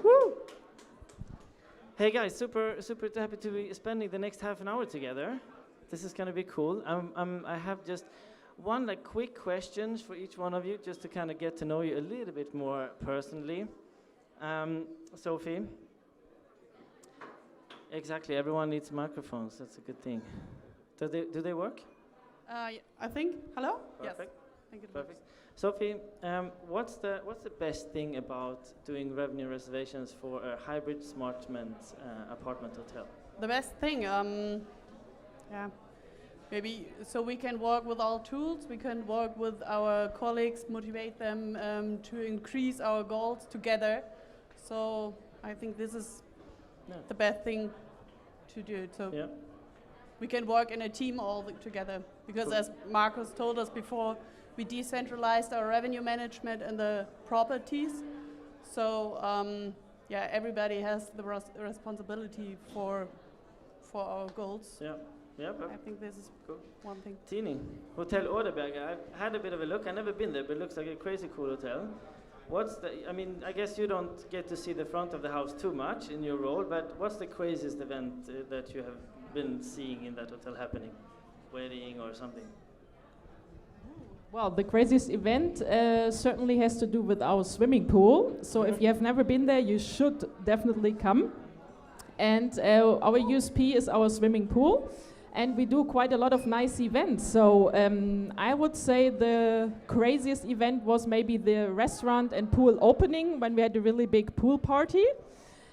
Woo! Hey guys, super happy to be spending the next half an hour together. This is going to be cool. I have just one quick questions for each one of you, just to kind of get to know you a little bit more personally. Sophie. Exactly. Everyone needs microphones. That's a good thing. Do they work? I think. Hello. Perfect. Yes. I think it Perfect. works. Sophie, what's the best thing about doing revenue reservations for a hybrid Smartment apartment hotel? The best thing, maybe so we can work with all tools. We can work with our colleagues, motivate them to increase our goals together. So I think this is the best thing to do. So we can work in a team together. Because Cool. as Marcus told us before, we decentralized our revenue management and the properties. So everybody has the responsibility for our goals. Yeah. Yeah, I think this is cool. one thing. Tini, Hotel Oderberger. I've had a bit of a look. I've never been there, but it looks like a crazy cool hotel. I guess you don't get to see the front of the house too much in your role, but what's the craziest event that you have been seeing in that hotel happening? Wedding or something? Well, the craziest event certainly has to do with our swimming pool. So if you have never been there, you should definitely come. And our USP is our swimming pool. And we do quite a lot of nice events. So I would say the craziest event was maybe the restaurant and pool opening when we had a really big pool party.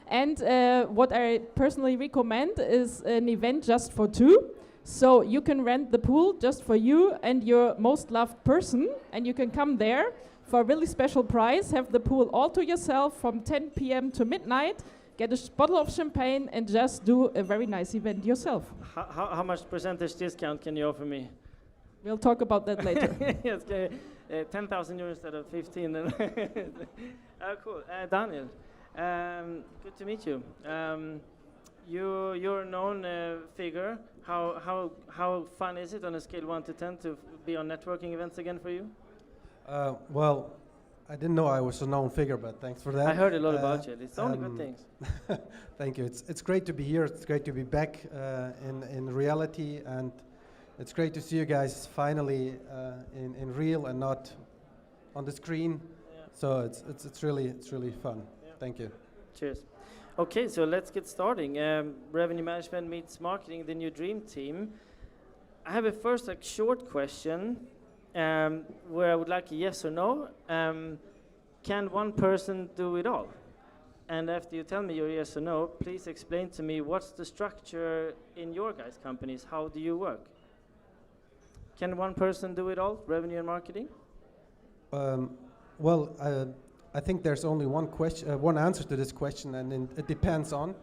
And what I personally recommend is an event just for two. So you can rent the pool just for you and your most loved person, and you can come there for a really special price, have the pool all to yourself from 10 p.m. to midnight, get a bottle of champagne, and just do a very nice event yourself. How much percentage discount can you offer me? We'll talk about that later. Yes, 10,000 euros instead of 15. Cool. Daniel, good to meet you. You're a known figure. How fun is it on a scale 1 to 10 to be on networking events again for you? Well, I didn't know I was a known figure, but thanks for that. I heard a lot about you. It's only good things. Thank you. It's great to be here. It's great to be back in reality, and it's great to see you guys finally in real and not on the screen. Yeah. So it's really fun. Yeah. Thank you. Cheers. Okay, so let's get starting. Revenue management meets marketing, the new dream team. I have a first short question where I would like a yes or no. Can one person do it all? And after you tell me your yes or no, please explain to me what's the structure in your guys' companies. How do you work? Can one person do it all, revenue and marketing? I think there's only one answer to this question, and it depends on.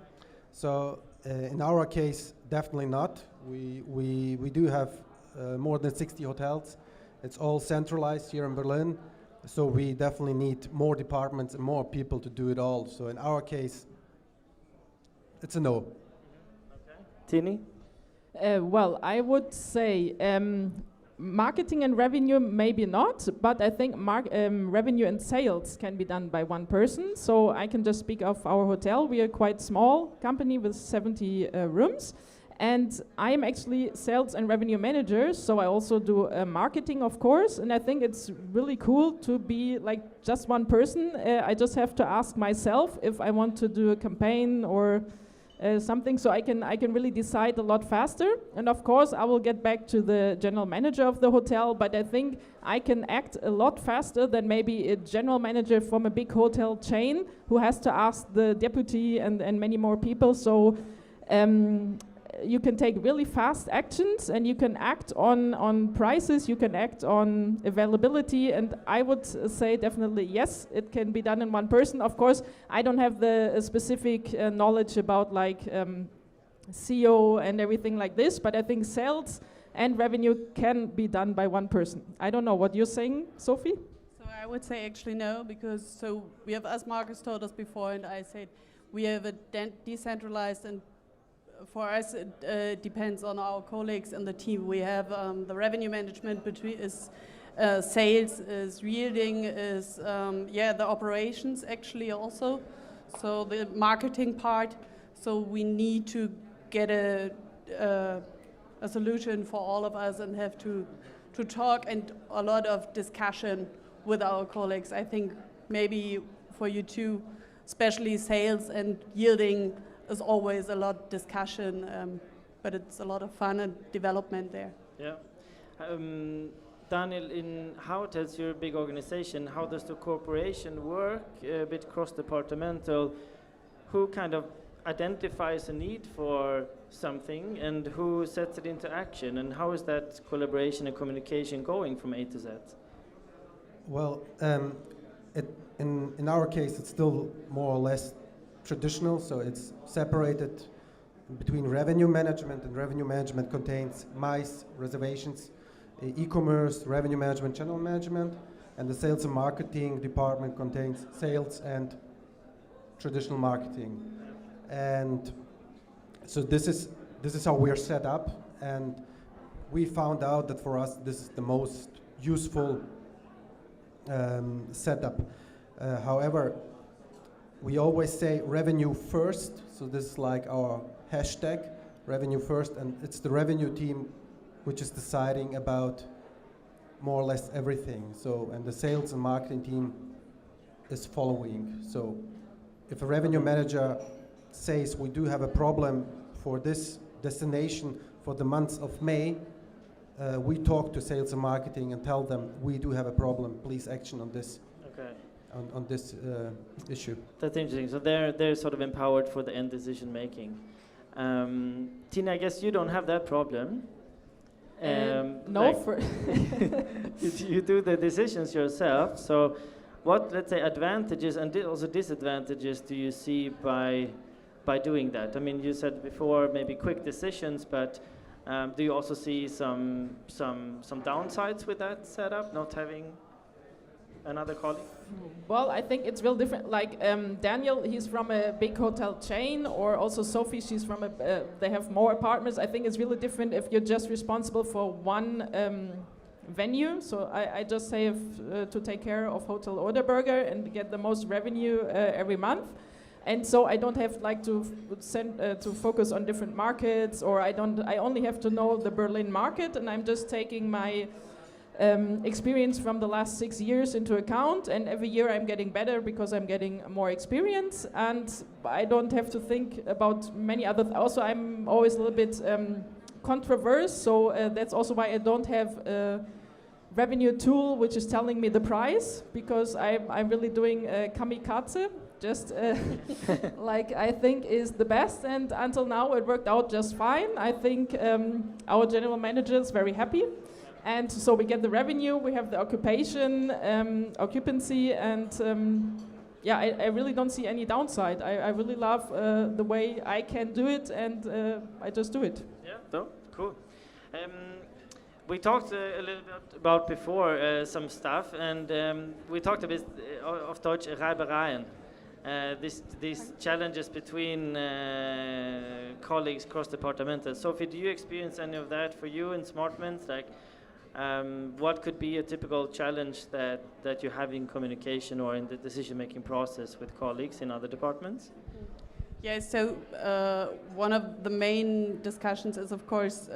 So in our case, definitely not. We do have more than 60 hotels. It's all centralized here in Berlin. So we definitely need more departments and more people to do it all. So in our case, it's a no. Okay. Tini? Well, I would say marketing and revenue, maybe not, but I think revenue and sales can be done by one person. So I can just speak of our hotel. We are quite small company with 70 rooms. And I am actually sales and revenue manager, so I also do marketing, of course. And I think it's really cool to be like just one person. I just have to ask myself if I want to do a campaign or something, so I can really decide a lot faster. And of course, I will get back to the general manager of the hotel, but I think I can act a lot faster than maybe a general manager from a big hotel chain who has to ask the deputy and many more people. So you can take really fast actions, and you can act on prices, you can act on availability, and I would say definitely yes, it can be done in one person. Of course, I don't have the specific knowledge about like SEO and everything like this, but I think sales and revenue can be done by one person. I don't know what you're saying, Sophie? So I would say actually no, because we have, as Marcus told us before, and I said, we have a decentralized, and for us it depends on our colleagues and the team. We have the revenue management is sales, is yielding, is the operations actually also. So the marketing part. So we need to get a solution for all of us and have to talk, and a lot of discussion with our colleagues. I think maybe for you too, especially sales and yielding is always a lot of discussion, but it's a lot of fun and development there. Yeah. Daniel, in hotels, you're a big organization. How does the cooperation work? A bit cross-departmental. Who kind of identifies a need for something and who sets it into action? And how is that collaboration and communication going from A to Z? Well, in our case, it's still more or less traditional, so it's separated between revenue management, and revenue management contains MICE, reservations, e-commerce, revenue management, channel management, and the sales and marketing department contains sales and traditional marketing. And so this is how we're set up, and we found out that for us this is the most useful setup. However, we always say revenue first, so this is like our hashtag, revenue first, and it's the revenue team which is deciding about more or less everything. So, and the sales and marketing team is following. So if a revenue manager says we do have a problem for this destination for the month of May, we talk to sales and marketing and tell them we do have a problem, please action on this. Okay. On this issue. That's interesting. So they're sort of empowered for the end decision making. Tina, I guess you don't have that problem. No, you do the decisions yourself. So what, let's say, advantages and also disadvantages do you see by doing that? I mean, you said before maybe quick decisions, but do you also see some downsides with that setup, not having another colleague? Well, I think it's real different. Like Daniel, he's from a big hotel chain, or also Sophie, she's from they have more apartments. I think it's really different if you're just responsible for one venue. So I just have to take care of Hotel Oderberger and get the most revenue every month. And so I don't have like to focus on different markets, or I only have to know the Berlin market, and I'm just taking my experience from the last 6 years into account, and every year I'm getting better because I'm getting more experience, and I don't have to think about many other also I'm always a little bit controversial, so that's also why I don't have a revenue tool which is telling me the price, because I'm really doing kamikaze, just like I think is the best, and until now it worked out just fine. I think our general manager is very happy. And so we get the revenue, we have the occupancy, and I really don't see any downside. I really love the way I can do it, and I just do it. Yeah, no, cool. We talked a little bit about before some stuff, and we talked a bit of Deutsch Reibereien. These challenges between colleagues cross-departmental. Sophie, do you experience any of that for you in Smartment? Like, what could be a typical challenge that you have in communication or in the decision-making process with colleagues in other departments? Yeah, so one of the main discussions is, of course,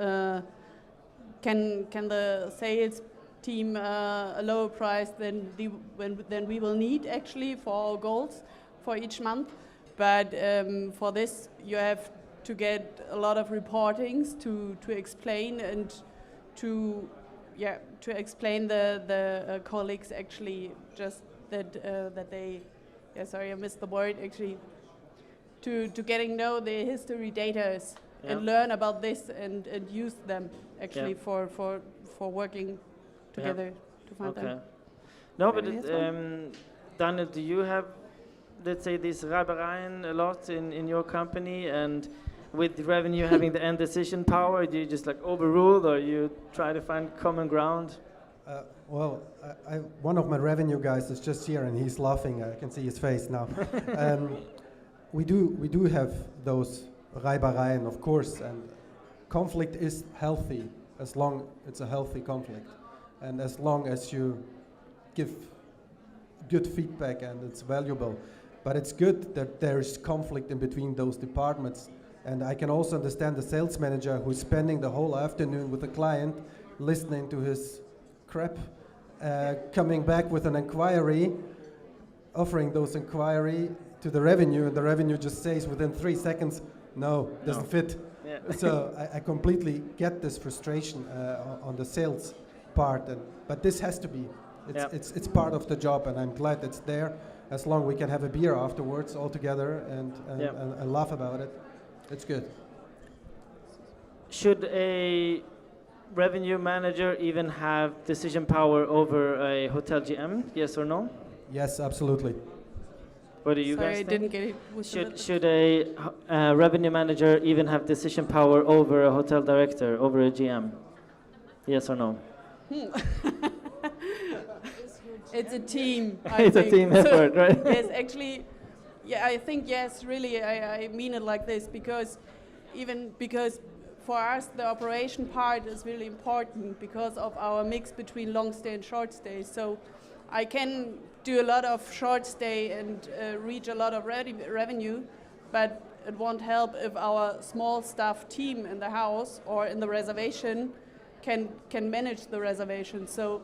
can the sales team a lower price than we will need actually for our goals for each month. But for this, you have to get a lot of reportings to explain and to explain the colleagues actually just that they, sorry I missed the word actually, to getting know the history data and learn about this and use them actually for working together to find them. No, but Daniel, do you have, let's say, these Reibereien a lot in your company, and with revenue having the end decision power, do you just like overrule, or you try to find common ground? Well, one of my revenue guys is just here and he's laughing. I can see his face now. We do have those Reibereien, of course, and conflict is healthy as long it's a healthy conflict. and as long as you give good feedback and it's valuable. But it's good that there's conflict in between those departments. And I can also understand the sales manager who's spending the whole afternoon with the client, listening to his crap, coming back with an inquiry, offering those inquiry to the revenue, and the revenue just says within 3 seconds, no, doesn't fit. Yeah. So I completely get this frustration on the sales part, but this has to be. It's part of the job, and I'm glad it's there. As long we can have a beer afterwards all together and laugh about it, it's good. Should a revenue manager even have decision power over a hotel GM? Yes or no? Yes, absolutely. What do you Sorry, guys I think? didn't get it. Should a revenue manager even have decision power over a hotel director, over a GM? Yes or no? It's a team. It's a team effort, right? Yes, actually, yeah, I think yes, really, I mean it like this, because for us the operation part is really important because of our mix between long stay and short stay. So I can do a lot of short stay and reach a lot of revenue, but it won't help if our small staff team in the house or in the reservation can manage the reservation. So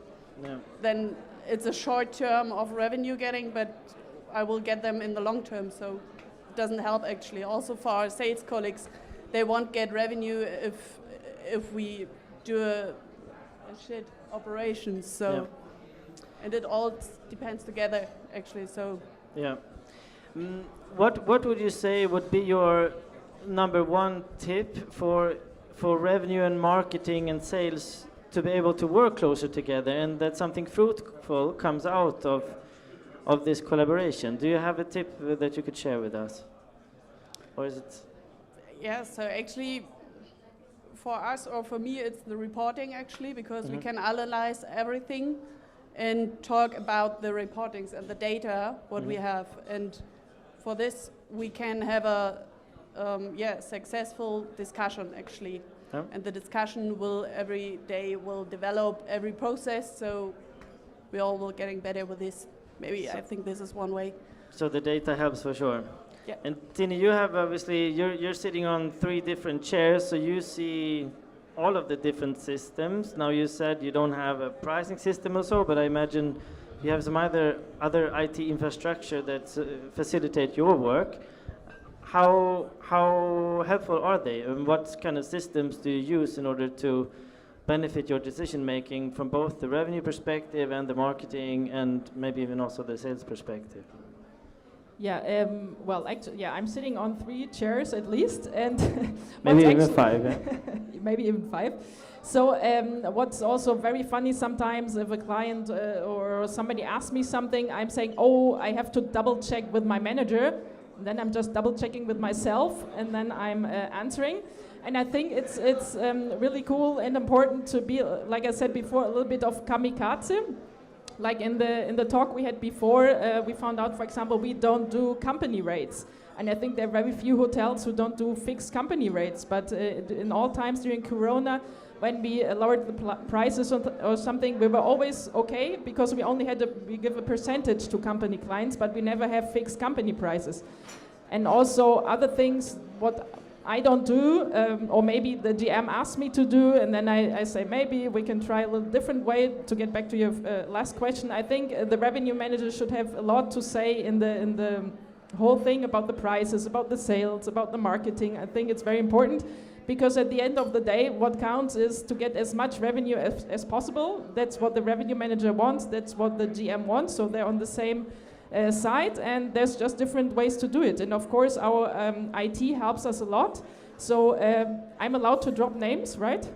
then it's a short term of revenue getting, but I will get them in the long term, so it doesn't help actually. Also for our sales colleagues, they won't get revenue if we do a shit operations. So and it all depends together actually. So what would you say would be your number one tip for revenue and marketing and sales to be able to work closer together, and that something fruitful comes out of this collaboration? Do you have a tip that you could share with us, or is it? Yeah, so actually for us or for me it's the reporting actually, because we can analyze everything and talk about the reportings and the data what we have, and for this we can have a successful discussion actually. And the discussion will every day will develop every process, so we all will getting better with this. Maybe I think this is one way. So the data helps for sure. Yeah. And Tini, you have obviously you're sitting on 3 different chairs, so you see all of the different systems. Now you said you don't have a pricing system or so, but I imagine you have some other IT infrastructure that facilitate your work. How helpful are they, and what kind of systems do you use in order to benefit your decision making from both the revenue perspective and the marketing and maybe even also the sales perspective? Yeah, well, actually, I'm sitting on 3 chairs at least, and maybe even 5. Yeah? Maybe even 5. So what's also very funny sometimes, if a client or somebody asks me something, I'm saying, oh, I have to double check with my manager. Then I'm just double checking with myself, and then I'm answering. And I think it's really cool and important to be, like I said before, a little bit of kamikaze. Like in the talk we had before, we found out, for example, we don't do company rates. And I think there are very few hotels who don't do fixed company rates. But in all times during Corona, when we lowered the prices or something, we were always okay, because we only we give a percentage to company clients, but we never have fixed company prices. And also other things, what I don't do, or maybe the GM asks me to do, and then I say maybe we can try a little different way. To get back to your last question, I think the revenue manager should have a lot to say in the whole thing about the prices, about the sales, about the marketing. I think it's very important, because at the end of the day, what counts is to get as much revenue as possible. That's what the revenue manager wants, that's what the GM wants, so they're on the same side, and there's just different ways to do it. And of course our IT helps us a lot. So I'm allowed to drop names, right?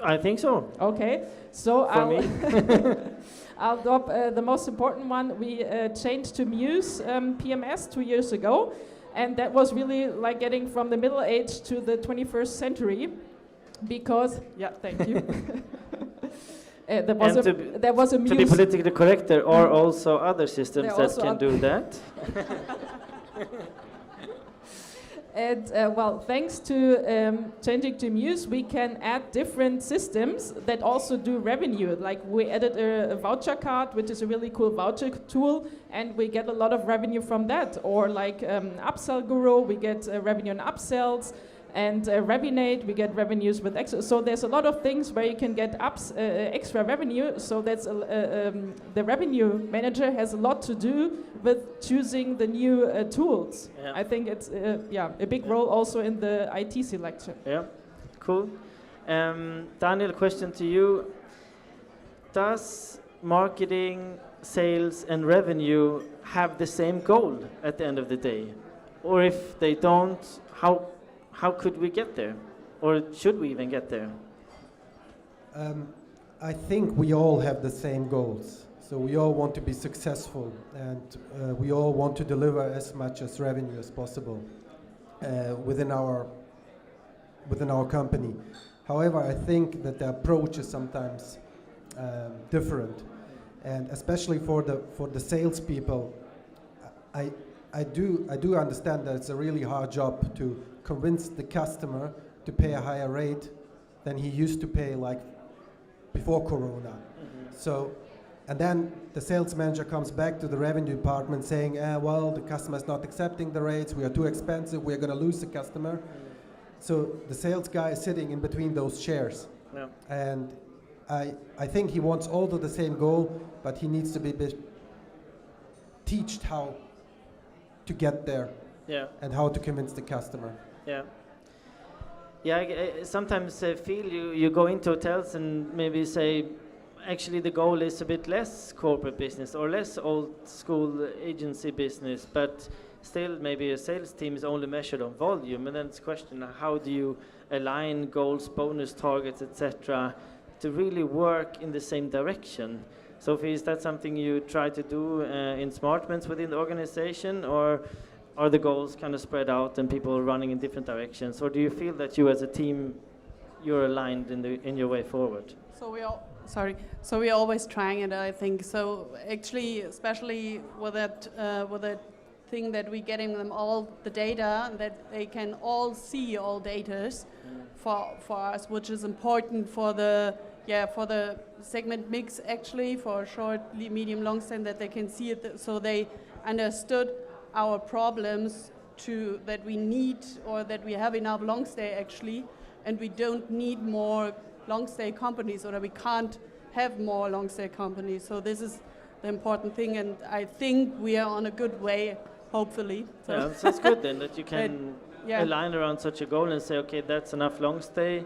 I think so. Okay, so For I'll drop the most important one. We changed to Muse PMS 2 years ago, and that was really like getting from the Middle Age to the 21st century, because, thank you. There was a Muse. To be politically correct, there are also other systems that can do that. And well, thanks to changing to Muse, we can add different systems that also do revenue. Like we added a voucher card, which is a really cool voucher tool, and we get a lot of revenue from that. Or like Upsell Guru, we get revenue on upsells. And Revinate, we get revenues with extra. So there's a lot of things where you can get extra revenue. So that's the revenue manager has a lot to do with choosing the new tools. Yeah. I think it's a big role also in the IT selection. Yeah, cool. Daniel, question to you. Does marketing, sales, and revenue have the same goal at the end of the day? Or if they don't, how could we get there? Or should we even get there? I think we all have the same goals. So we all want to be successful, and we all want to deliver as much as revenue as possible within our company. However, I think that the approach is sometimes different, and especially for the salespeople, I do understand that it's a really hard job to convince the customer to pay a higher rate than he used to pay like before Corona. Mm-hmm. So, and then the sales manager comes back to the revenue department saying, well, the customer is not accepting the rates, we are too expensive, we're going to lose the customer. Mm-hmm. So the sales guy is sitting in between those chairs. Yeah. And I think he wants all to the same goal, but he needs to be taught how to get there. Yeah. And how to convince the customer. Yeah. Yeah, I sometimes feel you go into hotels and maybe say, actually the goal is a bit less corporate business or less old school agency business, but still maybe a sales team is only measured on volume, and then it's a question of how do you align goals, bonus targets, etc., to really work in the same direction. Sophie, is that something you try to do in Smartments within the organization, or are the goals kind of spread out and people running in different directions, or do you feel that you as a team, you're aligned in your way forward? So we're always trying it, I think. So actually, especially with that thing that we're getting them all the data, that they can all see all data for us, which is important for the segment mix, actually, for short, medium, long stand, that they can see it, so they understood our problems that we need, or that we have enough long stay actually, and we don't need more long stay companies, or that we can't have more long stay companies. So this is the important thing, and I think we are on a good way, hopefully. So yeah, so it's good then that you can align around such a goal and say, okay, that's enough long stay.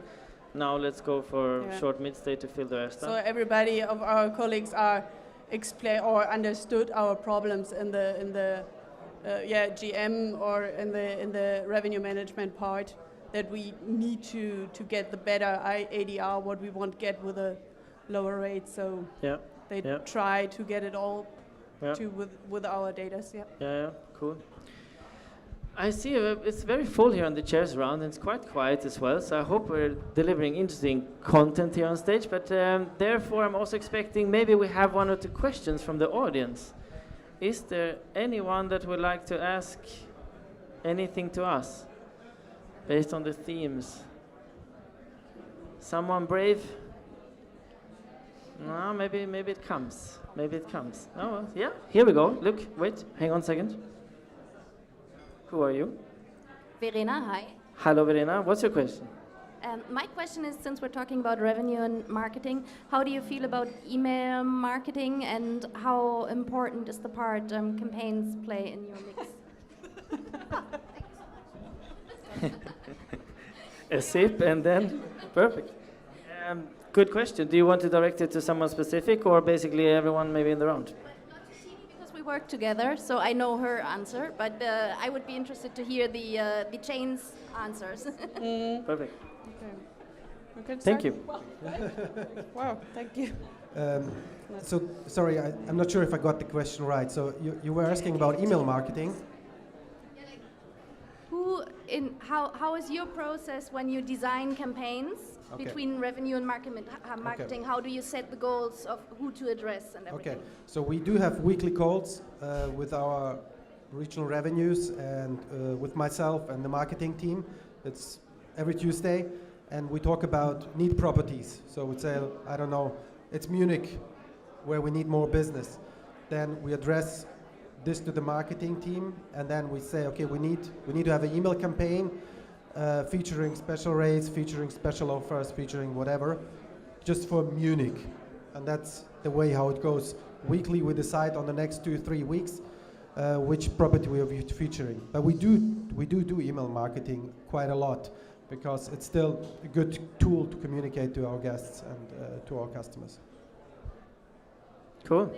Now let's go for short mid stay to fill the rest. So everybody of our colleagues are explain or understood our problems in the GM or in the revenue management part, that we need to get the better ADR, what we want to get with a lower rate. So they try to get it all with our data. Yeah, cool. I see it's very full here on the chairs around, and it's quite quiet as well, so I hope we're delivering interesting content here on stage, but therefore I'm also expecting maybe we have one or two questions from the audience. Is there anyone that would like to ask anything to us based on the themes? Someone brave? No, maybe it comes. Maybe it comes. Oh, yeah, here we go. Look, wait, hang on a second. Who are you? Verena, hi. Hello, Verena. What's your question? My question is, since we're talking about revenue and marketing, how do you feel about email marketing, and how important is the part campaigns play in your mix? A sip and then perfect. Good question. Do you want to direct it to someone specific, or basically everyone maybe in the round? We work together, so I know her answer, but I would be interested to hear the chain's answers. Perfect. Okay. Thank you. Wow, thank you. So, sorry, I'm not sure if I got the question right. So you were asking about email marketing. How is your process when you design campaigns between revenue and marketing? Okay. How do you set the goals of who to address and everything? Okay, so we do have weekly calls with our regional revenues, and with myself and the marketing team. It's every Tuesday, and we talk about need properties. So we say, I don't know, it's Munich where we need more business. Then we address this to the marketing team, and then we say, okay, we need to have an email campaign featuring special rates, featuring special offers, featuring whatever, just for Munich. And that's the way how it goes. Weekly we decide on the next 2-3 weeks which property we are featuring. But we do email marketing quite a lot, because it's still a good tool to communicate to our guests and to our customers. Cool.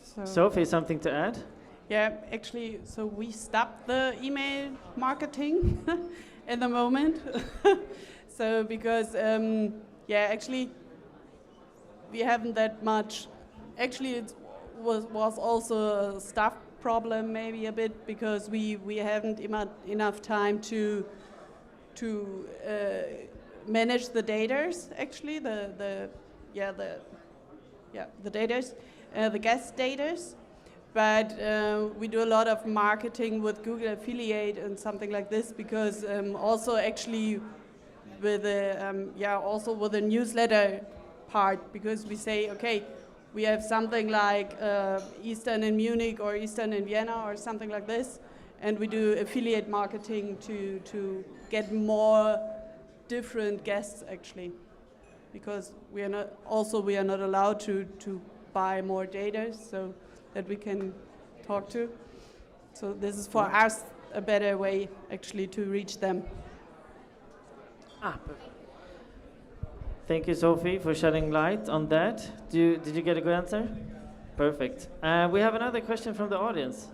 So Sophie, something to add? yeah, actually, so we stopped the email marketing at the moment. So because, yeah, actually, we haven't that much. Actually, it was also a staff problem, maybe a bit, because we haven't enough time to manage the datas. Actually, the datas, the guest datas. But we do a lot of marketing with Google Affiliate and something like this, because also actually with also with the newsletter part, because we say, okay, we have something like Eastern in Munich or Eastern in Vienna or something like this, and we do affiliate marketing to get more different guests actually, because we are not allowed to buy more data so that we can talk to. So this is for us a better way actually to reach them. Perfect. Thank you, Sophie, for shedding light on that. Did you get a good answer? Perfect. We have another question from the audience.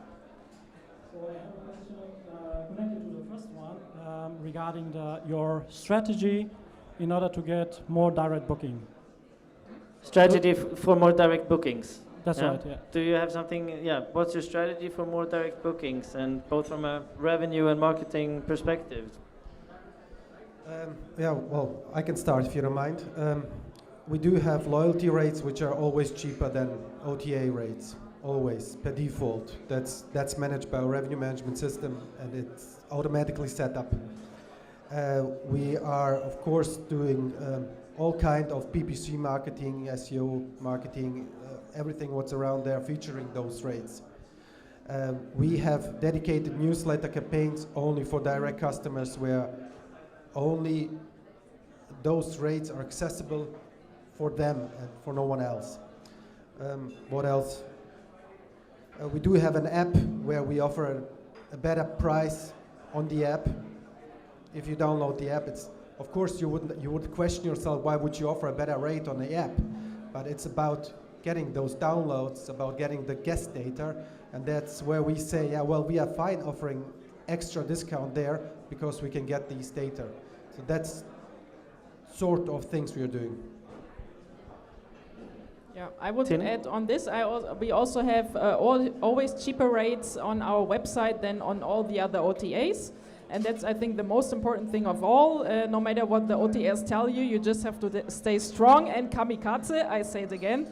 So I have a question connected to the first one regarding your strategy in order to get more direct booking. Strategy for more direct bookings. That's right, yeah. Do you have something, what's your strategy for more direct bookings, and both from a revenue and marketing perspective? Well, I can start if you don't mind. We do have loyalty rates which are always cheaper than OTA rates, always, per default. That's managed by our revenue management system, and it's automatically set up. We are, of course, doing all kind of PPC marketing, SEO marketing, everything what's around there, featuring those rates. We have dedicated newsletter campaigns only for direct customers, where only those rates are accessible for them and for no one else. What else? We do have an app where we offer a better price on the app. If you download the app, it's, of course you would question yourself, why would you offer a better rate on the app? But it's about getting those downloads, about getting the guest data, and that's where we say, yeah, well, we are fine offering extra discount there because we can get these data. So that's sort of things we are doing. Yeah, I would Tini? add on this. We also have always cheaper rates on our website than on all the other OTAs. And that's, I think, the most important thing of all. No matter what the OTAs tell you, you just have to stay strong and kamikaze, I say it again.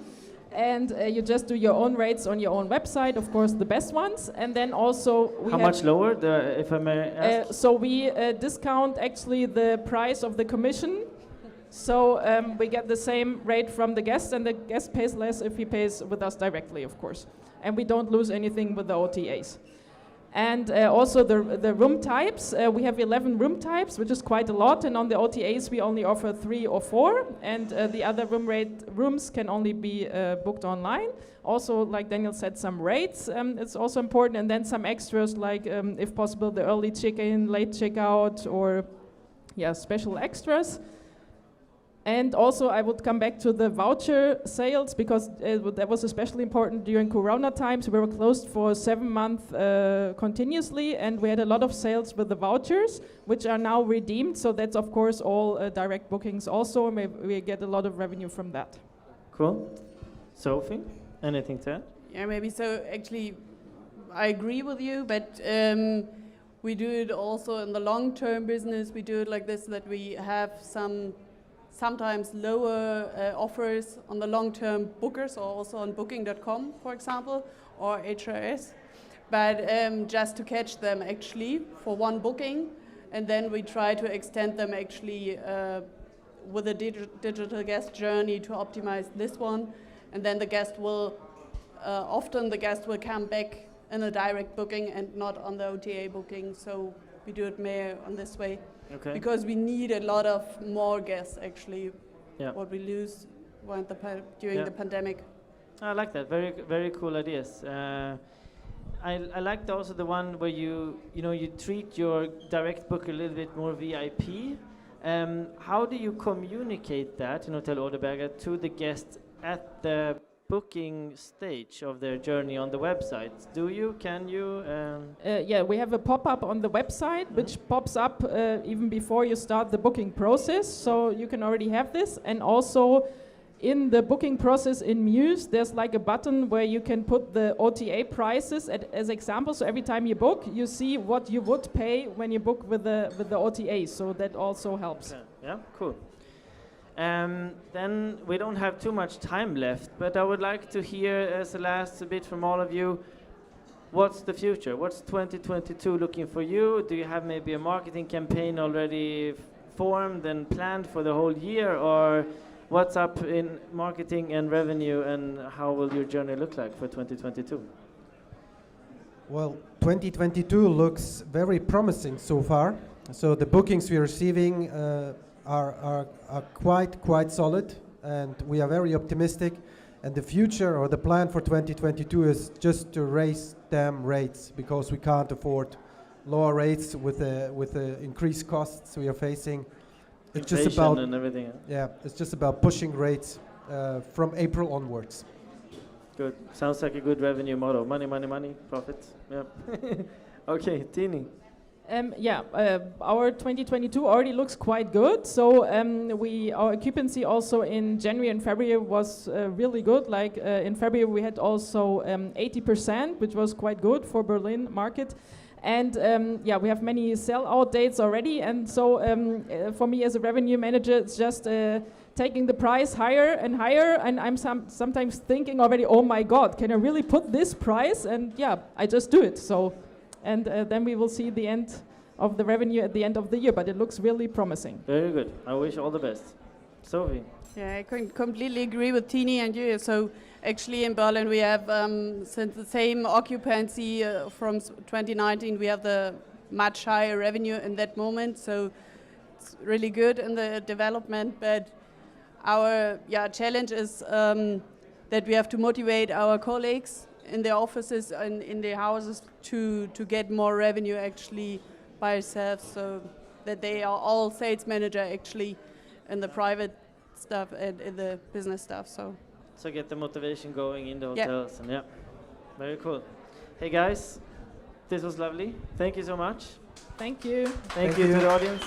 And you just do your own rates on your own website, of course, the best ones. And then also we How much lower, if I may ask? so we discount actually the price of the commission. So we get the same rate from the guest, and the guest pays less if he pays with us directly, of course. And we don't lose anything with the OTAs. And also the room types, we have 11 room types, which is quite a lot, and on the OTAs we only offer 3 or 4, and the other rooms can only be booked online. Also, like Daniel said, some rates, it's also important, and then some extras like, if possible, the early check-in, late check-out, or special extras. And also I would come back to the voucher sales, because that was especially important during Corona times. We were closed for 7 months continuously, and we had a lot of sales with the vouchers, which are now redeemed. So that's, of course, all direct bookings also, and we get a lot of revenue from that. Cool. Sophie, anything to add? Yeah, maybe so. Actually, I agree with you, but we do it also in the long-term business. We do it like this, that we have sometimes lower offers on the long-term bookers, or also on booking.com, for example, or HRS. but just to catch them actually for one booking, and then we try to extend them actually with a digital guest journey to optimize this one, and then the guest will, often the guest will come back in a direct booking and not on the OTA booking, so we do it more on this way. Okay. Because we need a lot of more guests actually, Yeah. what we lose during the pandemic. I like that. Very, very cool ideas. I liked also the one where you treat your direct book a little bit more VIP. How do you communicate that, tell Oderberger, to the guests at the booking stage of their journey on the website? Can you? Yeah, we have a pop-up on the website which pops up even before you start the booking process, so you can already have this. And also in the booking process in Muse, there's like a button where you can put the OTA prices as example. So every time you book, you see what you would pay when you book with the OTA. So that also helps. Okay. Yeah, cool. Then we don't have too much time left, but I would like to hear as a last bit from all of you, what's the future? What's 2022 looking for you? Do you have maybe a marketing campaign already formed and planned for the whole year, or what's up in marketing and revenue, and how will your journey look like for 2022? Well, 2022 looks very promising so far. So the bookings we're receiving are quite solid, and we are very optimistic. And the future or the plan for 2022 is just to raise them rates, because we can't afford lower rates with the increased costs we are facing. It's just about and everything. Yeah, it's just about pushing rates from April onwards. Good. Sounds like a good revenue model. Money, money, money, profit. Yeah. Okay, Tini. Our 2022 already looks quite good. So our occupancy also in January and February was really good. Like in February we had also 80%, which was quite good for Berlin market. And we have many sell-out dates already. And so for me as a revenue manager, it's just taking the price higher and higher. And I'm sometimes thinking already, oh my God, can I really put this price? And yeah, I just do it. So. And then we will see the end of the revenue at the end of the year, but it looks really promising. Very good. I wish all the best. Sophie. Yeah, I can completely agree with Tini and you. So actually in Berlin we have, since the same occupancy from 2019, we have the much higher revenue in that moment. So it's really good in the development, but our challenge is that we have to motivate our colleagues in the offices and in the houses to get more revenue actually by themselves, so that they are all sales manager actually in the private stuff and in the business stuff. So Get the motivation going in the hotels. And very cool. Hey guys, this was lovely. Thank you so much. Thank you. Thank you to the audience.